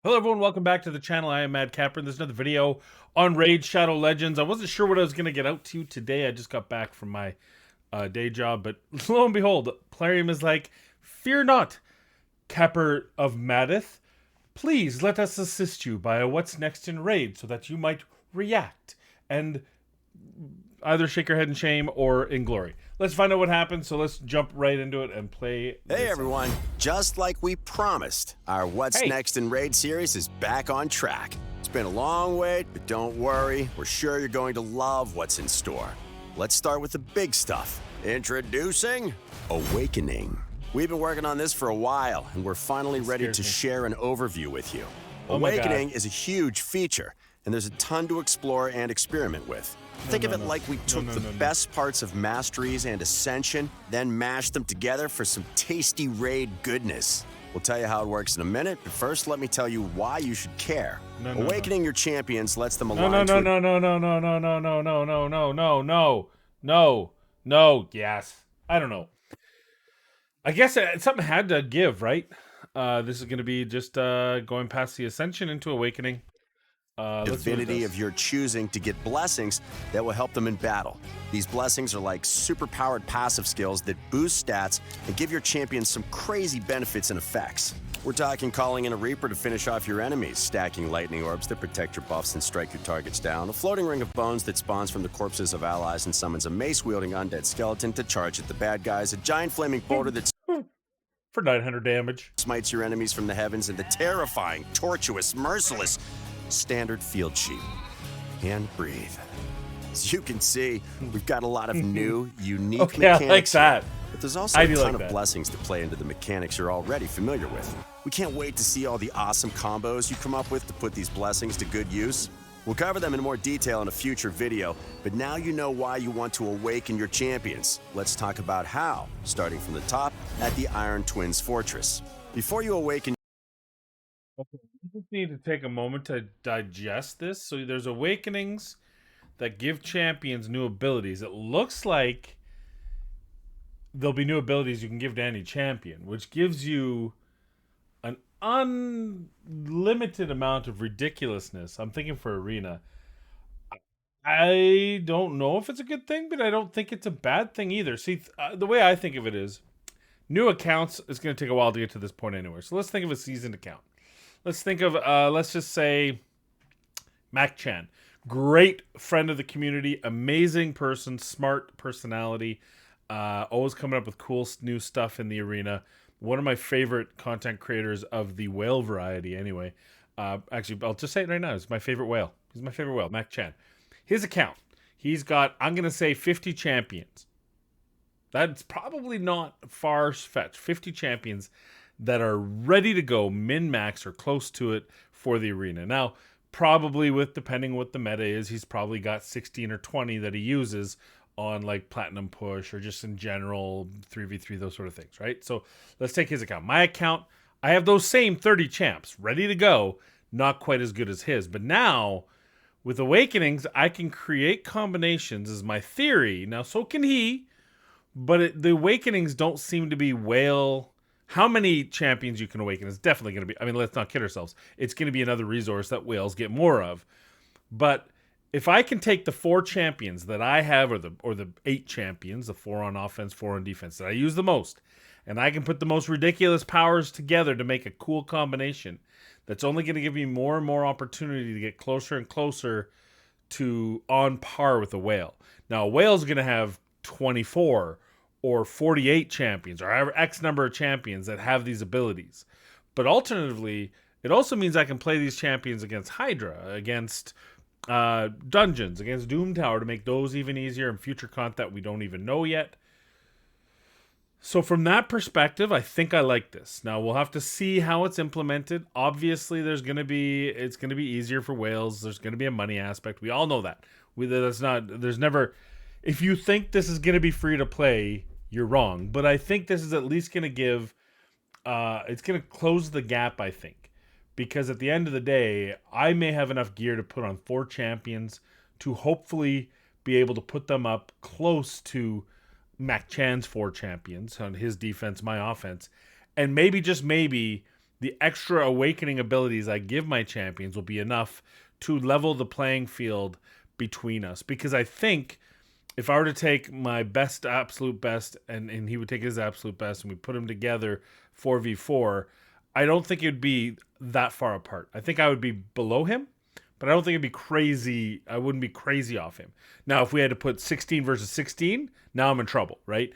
Hello everyone, welcome back to the channel. I am Mad Capper, and there's another video on Raid Shadow Legends. I wasn't sure what I was going to get out to today. I just got back from my day job, but lo and behold, Plarium is like, "Fear not, Capper of Madith. Please let us assist you by a what's next in Raid so that you might react and either shake your head in shame or in glory." Let's find out what happens, so let's jump right into it and play. Hey everyone, just like we promised, our What's Hey. Next in Raid series is back on track. It's been a long wait, but don't worry, we're sure you're going to love what's in store. Let's start with the big stuff. Introducing Awakening. We've been working on this for a while, and we're finally ready to share an overview with you. Oh my God. Awakening is a huge feature, and there's a ton to explore and experiment with. Think of it like we took the best parts of Masteries and Ascension, then mashed them together for some tasty raid goodness. We'll tell you how it works in a minute, but first let me tell you why you should care. Awakening your champions lets them align No. Yes. I don't know. I guess something had to give, right? This is going to be just going past the Ascension into Awakening. divinity of your choosing to get blessings that will help them in battle. These blessings are like super-powered passive skills that boost stats and give your champions some crazy benefits and effects. We're talking calling in a Reaper to finish off your enemies, stacking lightning orbs that protect your buffs and strike your targets down, a floating ring of bones that spawns from the corpses of allies and summons a mace-wielding undead skeleton to charge at the bad guys, a giant flaming boulder that for 900 damage. Smites your enemies from the heavens, and the terrifying, tortuous, merciless standard field sheep. And breathe. As you can see, we've got a lot of new, unique mechanics. I like that. But there's also a ton of blessings to play into the mechanics you're already familiar with. We can't wait to see all the awesome combos you come up with to put these blessings to good use. We'll cover them in more detail in a future video, but now you know why you want to awaken your champions. Let's talk about how, starting from the top at the Iron Twins Fortress. Before you awaken, Okay, we just need to take a moment to digest this. So there's awakenings that give champions new abilities. It looks like there'll be new abilities you can give to any champion, which gives you an unlimited amount of ridiculousness. I'm thinking for Arena. I don't know if it's a good thing, but I don't think it's a bad thing either. See, the way I think of it is, new accounts is going to take a while to get to this point anyway. So let's think of a seasoned account. Let's think of, let's just say, Mac Chan. Great friend of the community, amazing person, smart personality, always coming up with cool new stuff in the arena. One of my favorite content creators of the whale variety, anyway. Actually, I'll just say it right now. He's my favorite whale. He's my favorite whale, Mac Chan. His account, he's got, I'm going to say, 50 champions. That's probably not far-fetched. 50 champions that are ready to go, min-max or close to it for the arena. Now, probably depending what the meta is, he's probably got 16 or 20 that he uses on like Platinum Push or just in general 3v3, those sort of things, right? So let's take his account. My account, I have those same 30 champs ready to go, not quite as good as his. But now, with Awakenings, I can create combinations is my theory. Now, so can he, but the Awakenings don't seem to be whale. How many champions you can awaken is definitely going to be, I mean, let's not kid ourselves. It's going to be another resource that whales get more of. But if I can take the 4 champions that I have, or the 8 champions, the 4 on offense, 4 on defense, that I use the most, and I can put the most ridiculous powers together to make a cool combination that's only going to give me more and more opportunity to get closer and closer to on par with a whale. Now, a whale's going to have 24 or 48 champions, or X number of champions that have these abilities. But alternatively, it also means I can play these champions against Hydra, against dungeons, against Doom Tower to make those even easier, and future content we don't even know yet. So from that perspective, I think I like this. Now we'll have to see how it's implemented. Obviously, it's going to be easier for whales. There's going to be a money aspect. We all know that. If you think this is going to be free to play, you're wrong. But I think this is at least going to give, it's going to close the gap, I think. Because at the end of the day, I may have enough gear to put on 4 champions to hopefully be able to put them up close to Mac Chan's 4 champions on his defense, my offense. And maybe, just maybe, the extra awakening abilities I give my champions will be enough to level the playing field between us. Because I think if I were to take my best, absolute best, and he would take his absolute best, and we put them together 4v4, I don't think it would be that far apart. I think I would be below him, but I don't think it'd be crazy. I wouldn't be crazy off him. Now, if we had to put 16 versus 16, now I'm in trouble, right?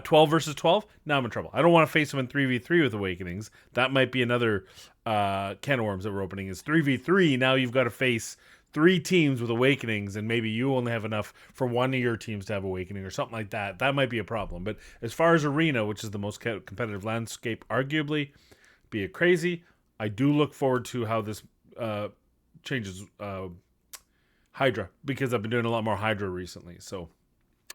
12 versus 12, now I'm in trouble. I don't want to face him in 3v3 with Awakenings. That might be another can of worms that we're opening. Is 3v3, now you've got to face 3 teams with Awakenings, and maybe you only have enough for one of your teams to have Awakening or something like that. That might be a problem. But as far as Arena, which is the most competitive landscape, arguably, be it crazy, I do look forward to how this changes Hydra, because I've been doing a lot more Hydra recently. So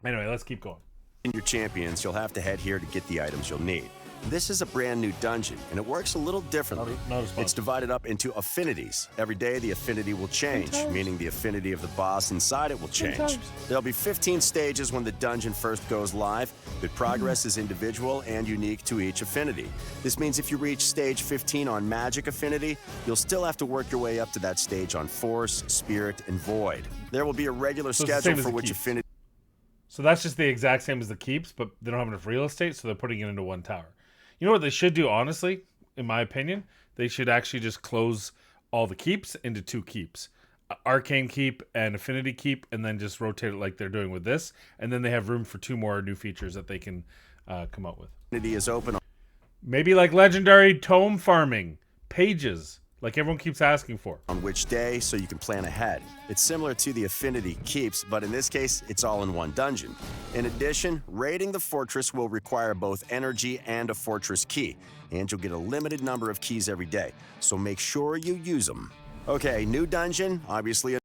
anyway, let's keep going. In your champions, you'll have to head here to get the items you'll need. This is a brand new dungeon, and it works a little differently. It's divided up into affinities. Every day, the affinity will change, meaning the affinity of the boss inside it will change. There'll be 15 stages when the dungeon first goes live, but progress is individual and unique to each affinity. This means if you reach stage 15 on magic affinity, you'll still have to work your way up to that stage on force, spirit, and void. There will be a regular schedule for which affinity. So that's just the exact same as the keeps, but they don't have enough real estate, so they're putting it into one tower. You know what they should do, honestly, in my opinion? They should actually just close all the keeps into 2 keeps. Arcane Keep and Affinity Keep, and then just rotate it like they're doing with this. And then they have room for 2 more new features that they can come up with. Affinity is open. Maybe like Legendary Tome Farming. Pages. Like everyone keeps asking for. On which day, so you can plan ahead. It's similar to the Affinity Keeps, but in this case, it's all in one dungeon. In addition, raiding the fortress will require both energy and a fortress key, and you'll get a limited number of keys every day, so make sure you use them. Okay, new dungeon, obviously.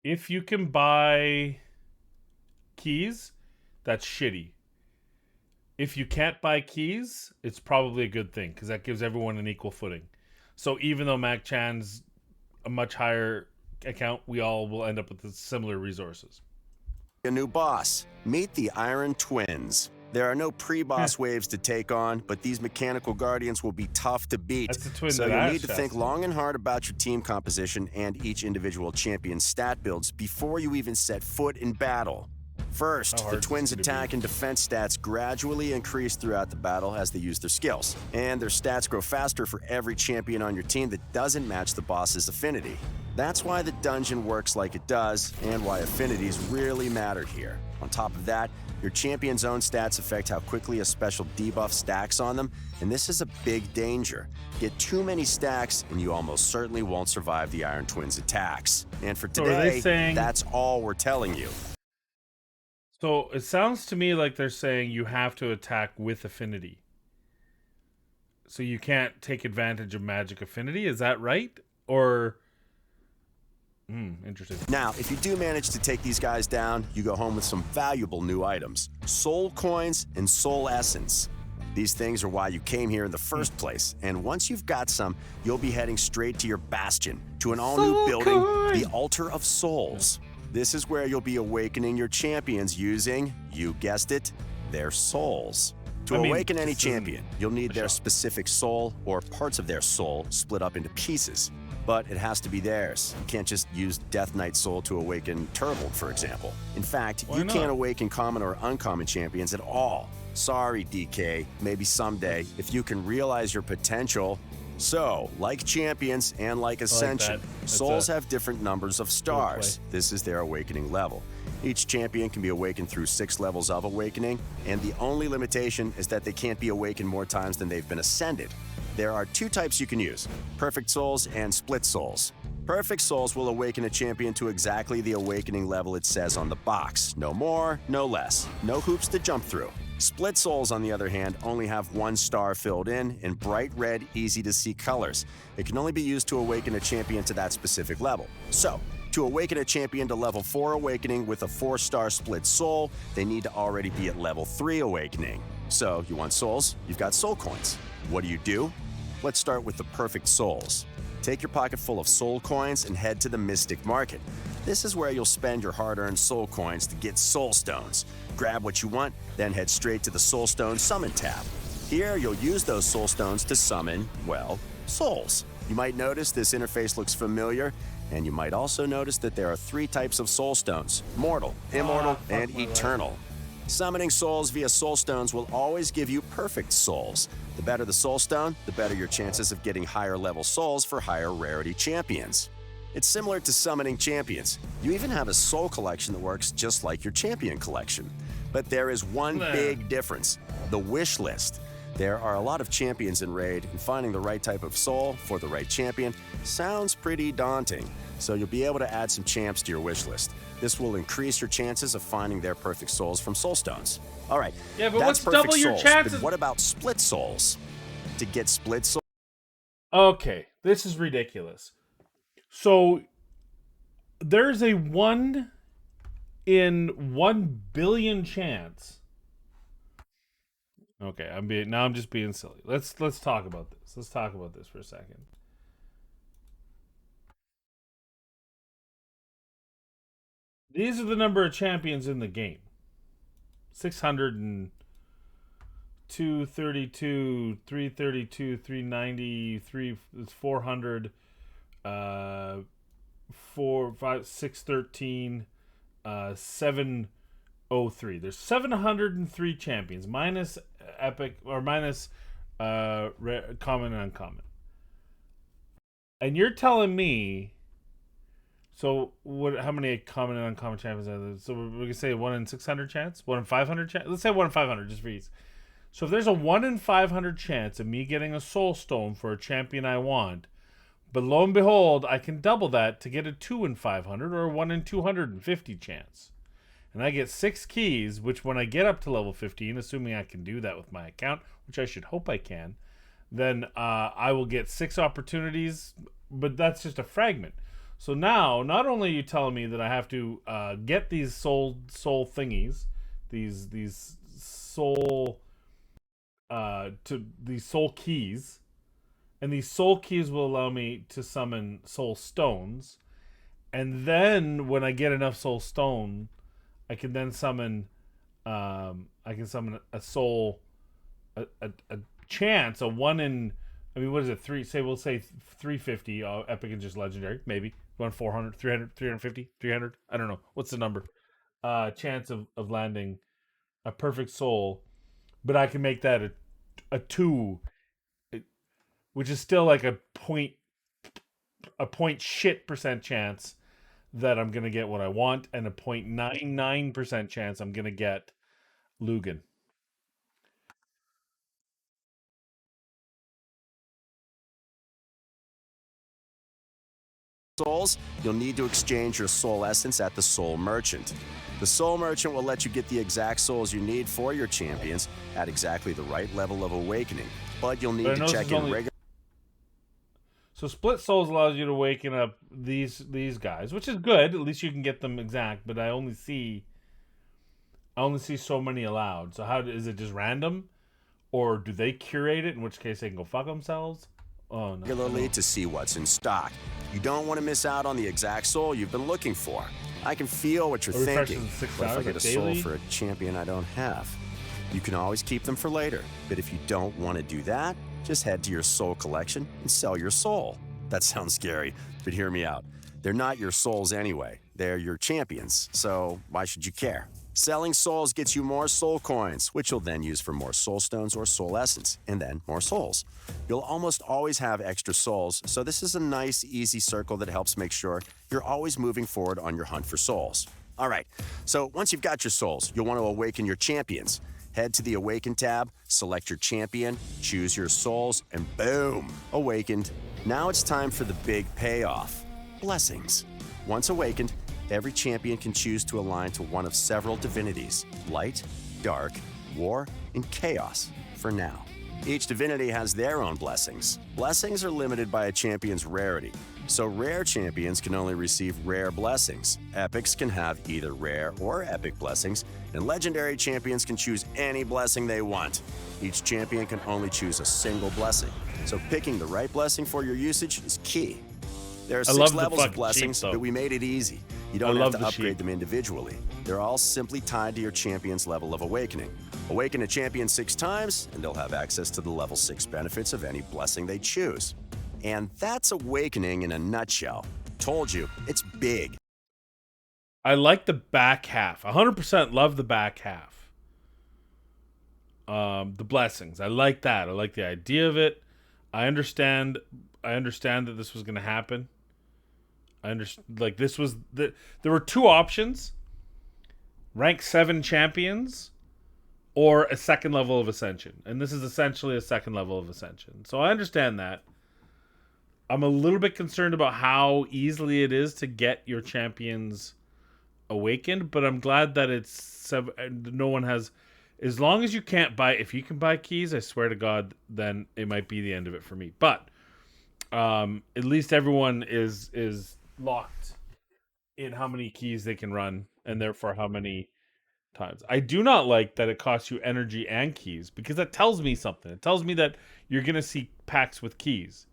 If you can buy keys, that's shitty. If you can't buy keys, it's probably a good thing, because that gives everyone an equal footing. So even though Mac Chan's a much higher account, we all will end up with similar resources. A new boss. Meet the Iron Twins. There are no pre-boss waves to take on, but these mechanical guardians will be tough to beat. That's the twin so that you'll need to think long and hard about your team composition and each individual champion's stat builds before you even set foot in battle. First, the twins' attack and defense stats gradually increase throughout the battle as they use their skills, and their stats grow faster for every champion on your team that doesn't match the boss's affinity. That's why the dungeon works like it does, and why affinities really matter here. On top of that, your champion's own stats affect how quickly a special debuff stacks on them, and this is a big danger. Get too many stacks, and you almost certainly won't survive the Iron Twins' attacks. And for today, that's all we're telling you. So it sounds to me like they're saying you have to attack with affinity. So you can't take advantage of magic affinity, is that right? Or interesting. Now, if you do manage to take these guys down, you go home with some valuable new items. Soul coins and soul essence. These things are why you came here in the first place, and once you've got some, you'll be heading straight to your bastion, to an all-new building, the Altar of Souls. This is where you'll be awakening your champions using, you guessed it, their souls. To awaken any champion, you'll need their specific soul or parts of their soul split up into pieces. But it has to be theirs. You can't just use Death Knight's soul to awaken Turbold, for example. In fact, you can't awaken common or uncommon champions at all. Sorry, DK, maybe someday, if you can realize your potential. So, like champions and like Ascension, souls have different numbers of stars. This is their awakening level. Each champion can be awakened through 6 levels of awakening, and the only limitation is that they can't be awakened more times than they've been ascended. There are 2 types you can use, Perfect Souls and Split Souls. Perfect Souls will awaken a champion to exactly the awakening level it says on the box. No more, no less. No hoops to jump through. Split Souls, on the other hand, only have 1 star filled in bright red, easy-to-see colors. It can only be used to awaken a champion to that specific level. So, to awaken a champion to level 4 awakening with a 4-star Split Soul, they need to already be at level 3 awakening. So, you want souls? You've got soul coins. What do? Let's start with the Perfect Souls. Take your pocket full of soul coins and head to the Mystic Market. This is where you'll spend your hard-earned soul coins to get soul stones. Grab what you want, then head straight to the Soul Stone Summon tab. Here, you'll use those soul stones to summon, well, souls. You might notice this interface looks familiar, and you might also notice that there are 3 types of soul stones: mortal, immortal, and eternal. Summoning souls via soul stones will always give you perfect souls. The better the soul stone, the better your chances of getting higher level souls for higher rarity champions. It's similar to summoning champions. You even have a soul collection that works just like your champion collection. But there is one big difference: the wish list. There are a lot of champions in Raid, and finding the right type of soul for the right champion sounds pretty daunting. So you'll be able to add some champs to your wish list. This will increase your chances of finding their perfect souls from soul stones. All right, Yeah, but that's what's double perfect your souls, chances? but what about split souls? To get split souls, Okay, this is ridiculous. So there's a 1 in 1 billion chance. Okay, I'm just being silly. Let's talk about this. Let's talk about this for a second. These are the number of champions in the game. 600 232, 332, 390, 400, 613, 703. There's 703 champions minus epic or minus common and uncommon. And you're telling me, so what? How many common and uncommon champions are there? So we can say 1 in 600 chance, 1 in 500 chance. Let's say 1 in 500 just for ease. So if there's a 1 in 500 chance of me getting a soul stone for a champion I want, but lo and behold, I can double that to get a 2 in 500 or a 1 in 250 chance. And I get 6 keys, which when I get up to level 15, assuming I can do that with my account, which I should hope I can, then I will get 6 opportunities, but that's just a fragment. So now, not only are you telling me that I have to get these soul thingies, these soul to these soul keys, and these soul keys will allow me to summon soul stones, and then when I get enough soul stone, I can then summon a soul, a chance, a 1 in, I mean, what is it? We'll say 350, epic and just legendary, maybe 1 400, 300, 350, 300. I don't know what's the number. Chance of landing a perfect soul, but I can make that a 2, which is still like a point shit percent chance that I'm gonna get what I want, and a 0.99% chance I'm gonna get Lugan. souls, you'll need to exchange your soul essence at the Soul Merchant. The Soul Merchant will let you get the exact souls you need for your champions at exactly the right level of awakening, but you'll need to check in regularly. So split souls allows you to waken up these guys, which is good. At least you can get them exact. But I only see so many allowed. So how is it just random, or do they curate it? In which case they can go fuck themselves. Oh no. Regularly to see what's in stock. You don't want to miss out on the exact soul you've been looking for. I can feel what you're thinking. What if I get a soul for a champion I don't have? You can always keep them for later. But if you don't want to do that, just head to your soul collection and sell your soul. That sounds scary, but hear me out. They're not your souls anyway. They're your champions, so why should you care? Selling souls gets you more soul coins, which you'll then use for more soul stones or soul essence, and then more souls. You'll almost always have extra souls, so this is a nice, easy circle that helps make sure you're always moving forward on your hunt for souls. All right, so once you've got your souls, you'll want to awaken your champions. Head to the Awaken tab, select your champion, choose your souls, and boom, awakened. Now it's time for the big payoff, blessings. Once awakened, every champion can choose to align to one of several divinities: light, dark, war, and chaos for now. Each divinity has their own blessings. Blessings are limited by a champion's rarity, so rare champions can only receive rare blessings. Epics can have either rare or epic blessings, and legendary champions can choose any blessing they want. Each champion can only choose a single blessing, so picking the right blessing for your usage is key. There are 6 levels of blessings, but we made it easy. You don't have to upgrade them individually. They're all simply tied to your champion's level of awakening. Awaken a champion 6 times, and they'll have access to the level 6 benefits of any blessing they choose. And that's Awakening in a nutshell. Told you, it's big. I like the back half. 100% love the back half. The blessings. I like that. I like the idea of it. I understand that this was going to happen. Like this was there were two options. Rank 7 champions or a second level of ascension. And this is essentially a second level of ascension. So I understand that. I'm a little bit concerned about how easily it is to get your champions awakened, but I'm glad that no one has, as long as you can't buy, if you can buy keys, I swear to God, then it might be the end of it for me. But at least everyone is locked in how many keys they can run and therefore how many times. I do not like that it costs you energy and keys, because that tells me something. It tells me that you're going to see packs with keys.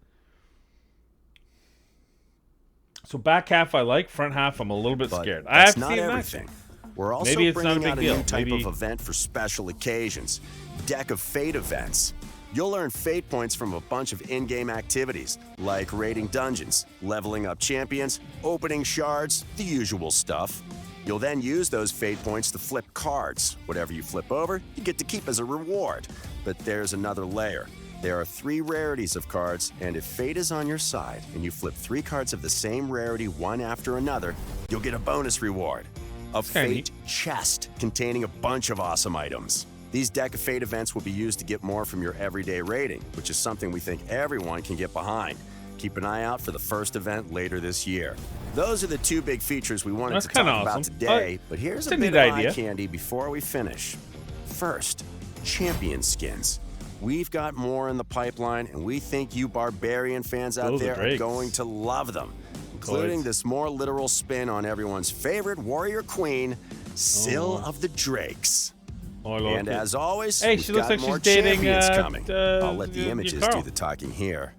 So back half I like, front half I'm a little bit scared. I have to see everything. We're also bringing out a new type of event for special occasions. Deck of Fate events. You'll earn Fate points from a bunch of in-game activities, like raiding dungeons, leveling up champions, opening shards, the usual stuff. You'll then use those Fate points to flip cards. Whatever you flip over, you get to keep as a reward. But there's another layer. There are 3 rarities of cards, and if Fate is on your side and you flip 3 cards of the same rarity one after another, you'll get a bonus reward. A Fate chest containing a bunch of awesome items. These Deck of Fate events will be used to get more from your everyday rating, which is something we think everyone can get behind. Keep an eye out for the first event later this year. Those are the 2 big features we wanted to talk about today, but here's a bit of eye candy before we finish. First, champion skins. We've got more in the pipeline, and we think you barbarian fans out there are going to love them, including this more literal spin on everyone's favorite warrior queen, Syl of the Drakes. And as always, she looks like more she's dating champions coming. I'll let the images do the talking here.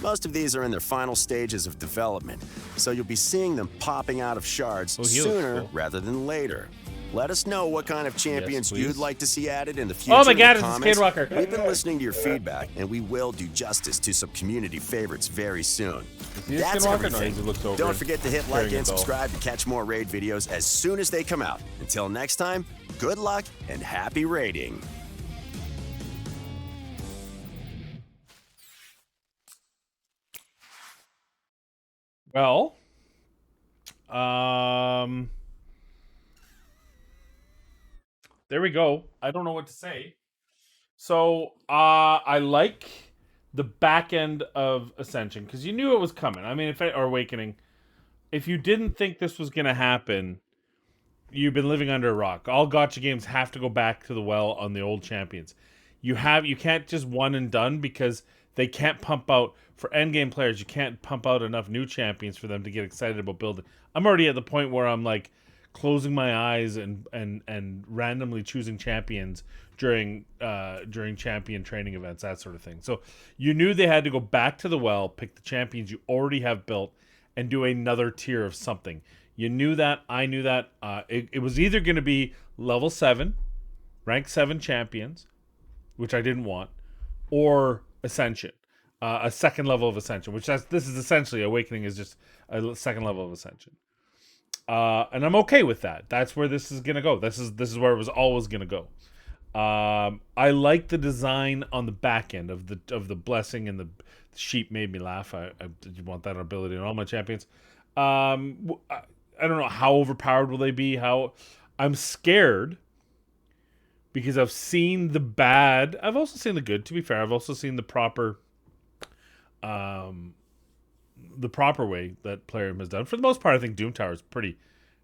Most of these are in their final stages of development, so you'll be seeing them popping out of shards sooner rather than later. Let us know what kind of champions you'd like to see added in the future. Oh my God, it's a Skidwalker. We've been listening to your feedback, and we will do justice to some community favorites very soon. That's everything. Don't forget to hit like and subscribe to catch more raid videos as soon as they come out. Until next time, good luck and happy raiding. Well, there we go. I don't know what to say. So, I like the back end of Ascension, because you knew it was coming. I mean, or Awakening. If you didn't think this was going to happen, you've been living under a rock. All gacha games have to go back to the well on the old champions. You can't just one and done, because they can't pump out, for endgame players, you can't pump out enough new champions for them to get excited about building. I'm already at the point where I'm like closing my eyes and randomly choosing champions during champion training events, that sort of thing. So you knew they had to go back to the well, pick the champions you already have built, and do another tier of something. You knew that. I knew that. It was either going to be level 7, rank 7 champions, which I didn't want, or Ascension, a second level of Ascension, this is essentially Awakening is just a second level of Ascension. And I'm okay with that. That's where this is gonna go. This is where it was always gonna go. I like the design on the back end of the blessing, and the sheep made me laugh. I want that ability in all my champions. I don't know how overpowered will they be. I'm scared, because I've seen the bad. I've also seen the good. To be fair, I've also seen the proper way that Plarium has done. For the most part, I think Doom Tower is pretty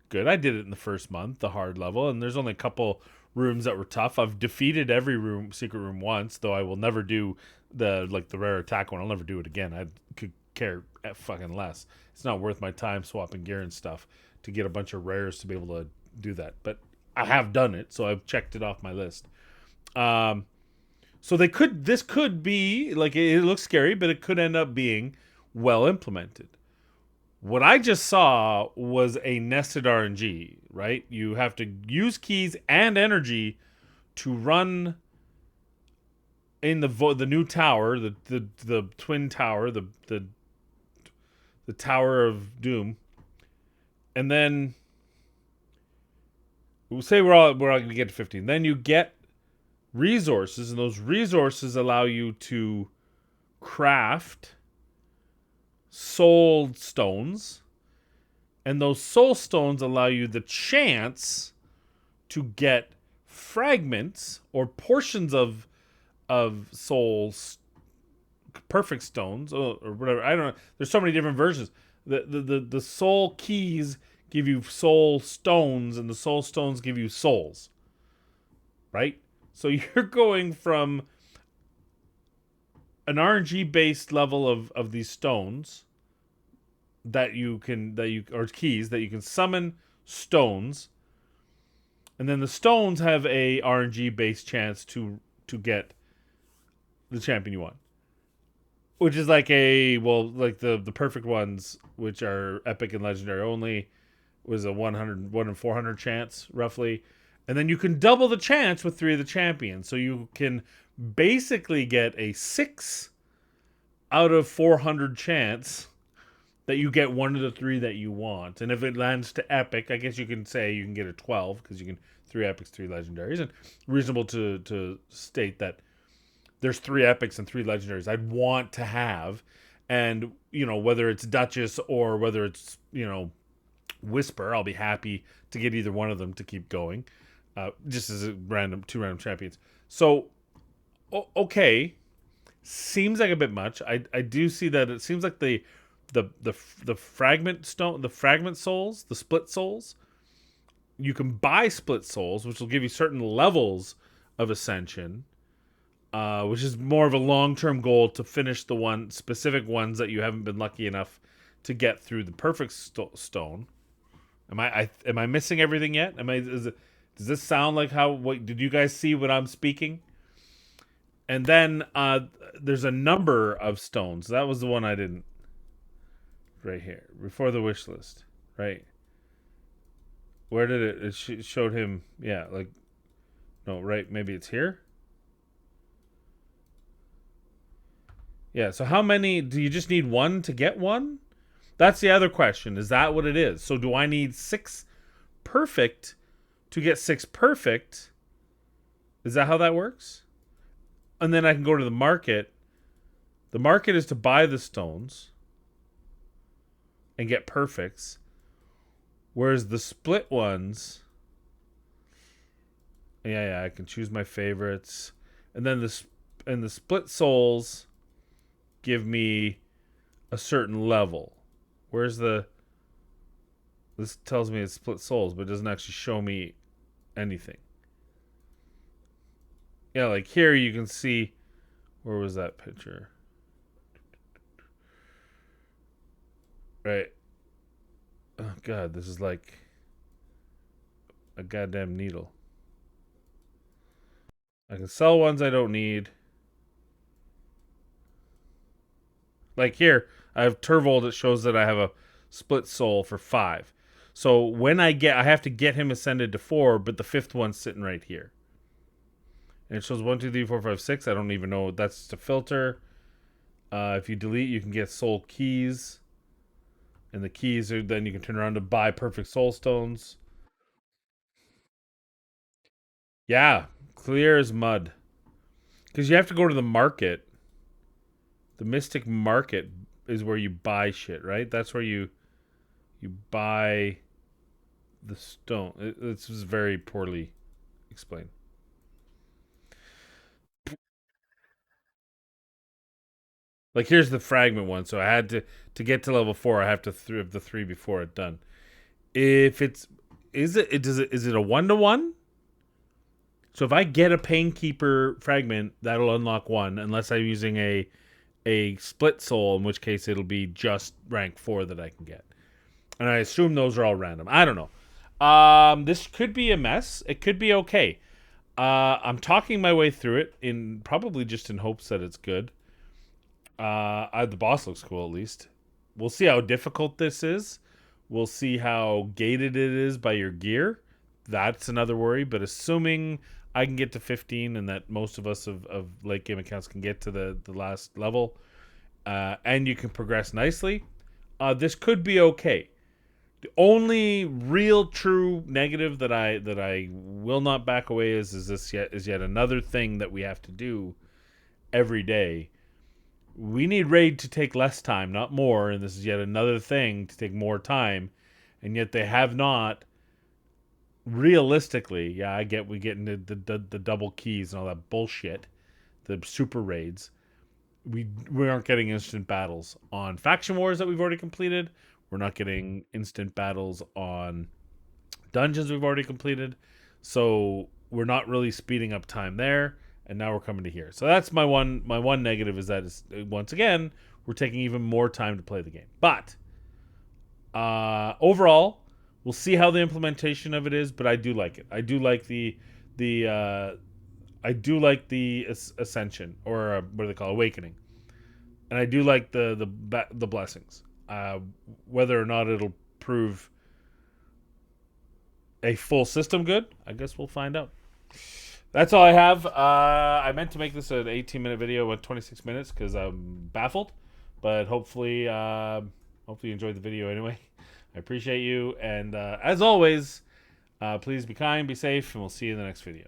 good. I did it in the first month, the hard level, and there's only a couple rooms that were tough. I've defeated every secret room once, though I will never do the rare attack one. I'll never do it again. I could care fucking less. It's not worth my time swapping gear and stuff to get a bunch of rares to be able to do that. But I have done it, so I've checked it off my list. So this could be, like, it looks scary, but it could end up being well implemented. What I just saw was a nested RNG, right? You have to use keys and energy to run in the new tower, the twin tower, the Tower of Doom, and then we'll say we're all going to get to 15. Then you get resources, and those resources allow you to craft soul stones, and those soul stones allow you the chance to get fragments or portions of souls, perfect stones or whatever. I don't know. There's so many different versions. The soul keys give you soul stones, and the soul stones give you souls. Right? So you're going from an RNG based level of these stones or keys that you can summon stones, and then the stones have a RNG based chance to get the champion you want, which is like the perfect ones, which are epic and legendary only, was a 1 in 400 chance roughly, and then you can double the chance with 3 of the champions, so you can basically get a 6 out of 400 chance that you get 1 of the 3 that you want. And if it lands to epic, I guess you can say you can get a 12, because you can 3 epics, 3 legendaries, and reasonable to state that there's 3 epics and 3 legendaries I'd want to have, and whether it's Duchess or whether it's Whisper, I'll be happy to get either one of them to keep going, just as two random champions. So okay, seems like a bit much. I do see that it seems like the fragment stone, the fragment souls, the split souls, you can buy split souls, which will give you certain levels of ascension, which is more of a long-term goal to finish the specific ones that you haven't been lucky enough to get through the perfect stone. Am I missing everything yet? Does this sound like what did you guys see when I'm speaking? And then there's a number of stones. That was the one I didn't. Right here, before the wish list, right? Where did it showed him? Yeah, no, right? Maybe it's here. Yeah. So how many do you just need 1 to get 1? That's the other question. Is that what it is? So do I need 6 perfect to get 6 perfect? Is that how that works? And then I can go to the market. The market is to buy the stones and get perfects, whereas the split ones, I can choose my favorites, and then the split souls give me a certain level. This tells me it's split souls, but it doesn't actually show me anything. Yeah, like here you can see, where was that picture? Right. Oh god, this is like a goddamn needle. I can sell ones I don't need. Like here, I have Turvold. It shows that I have a split soul for 5. So when I have to get him ascended to 4, but the 5th one's sitting right here. And it shows 1, 2, 3, 4, 5, 6. I don't even know. That's just a filter. If you delete, you can get soul keys. And the keys are then you can turn around to buy perfect soul stones. Yeah, clear as mud. Because you have to go to the market. The Mystic Market is where you buy shit, right? That's where you buy the stone. It's very poorly explained. Like here's the fragment one. So I had to get to level 4. I have to have the 3 before it done. If is it a 1-to-1? So if I get a Painkeeper fragment, that'll unlock 1, unless I'm using a split soul, in which case it'll be just rank 4 that I can get. And I assume those are all random. I don't know. This could be a mess. It could be okay. I'm talking my way through it probably just in hopes that it's good. The boss looks cool, at least. We'll see how difficult this is. We'll see how gated it is by your gear. That's another worry. But assuming I can get to 15, and that most of us of late game accounts can get to the last level, and you can progress nicely. This could be okay. The only real true negative that I will not back away is yet another thing that we have to do every day. We need raid to take less time, not more, and this is yet another thing to take more time, and yet they have not. Realistically, yeah, I get we get into the double keys and all that bullshit, the super raids. We aren't getting instant battles on faction wars that we've already completed. We're not getting instant battles on dungeons we've already completed. So we're not really speeding up time there. And now we're coming to here. So that's my one negative is that once again, we're taking even more time to play the game. But overall, we'll see how the implementation of it is, but I do like it. I do like the ascension, or what do they call it? Awakening, and I do like the blessings. Whether or not it'll prove a full system good, I guess we'll find out. That's all I have. I meant to make this an 18-minute video with 26 minutes because I'm baffled, but hopefully you enjoyed the video anyway. I appreciate you, and as always, please be kind, be safe, and we'll see you in the next video.